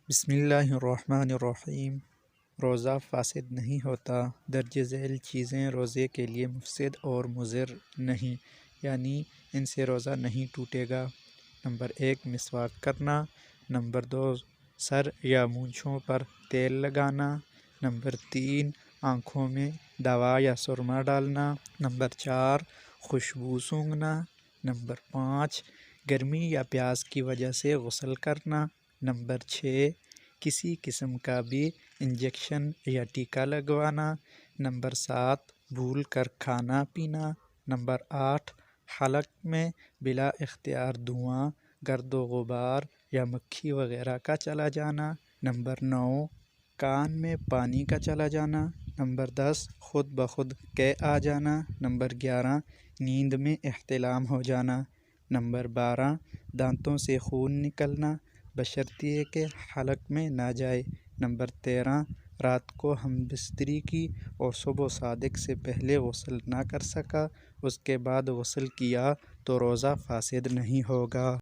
بسم اللہ الرحمن الرحیم۔ روزہ فاسد نہیں ہوتا۔ درج ذیل چیزیں روزے کے لیے مفسد اور مضر نہیں، یعنی ان سے روزہ نہیں ٹوٹے گا۔ نمبر 1 مسواک کرنا۔ نمبر 2 سر یا مونچھوں پر تیل لگانا۔ نمبر 3 آنکھوں میں دوا یا سرما ڈالنا۔ نمبر 4 خوشبو سونگھنا۔ نمبر 5 گرمی یا پیاس کی وجہ سے غسل کرنا۔ نمبر 6 کسی قسم کا بھی انجیکشن یا ٹیکہ لگوانا۔ نمبر 7 بھول کر کھانا پینا۔ نمبر 8 حلق میں بلا اختیار دھواں، گرد و غبار یا مکھی وغیرہ کا چلا جانا۔ نمبر 9 کان میں پانی کا چلا جانا۔ نمبر 10 خود بخود قے آ جانا۔ نمبر 11 نیند میں احتلام ہو جانا۔ نمبر 12 دانتوں سے خون نکلنا بشرطیہ کہ حلق میں نہ جائے۔ نمبر 13 رات کو ہم بستری کی اور صبح صادق سے پہلے غسل نہ کر سکا، اس کے بعد غسل کیا تو روزہ فاسد نہیں ہوگا۔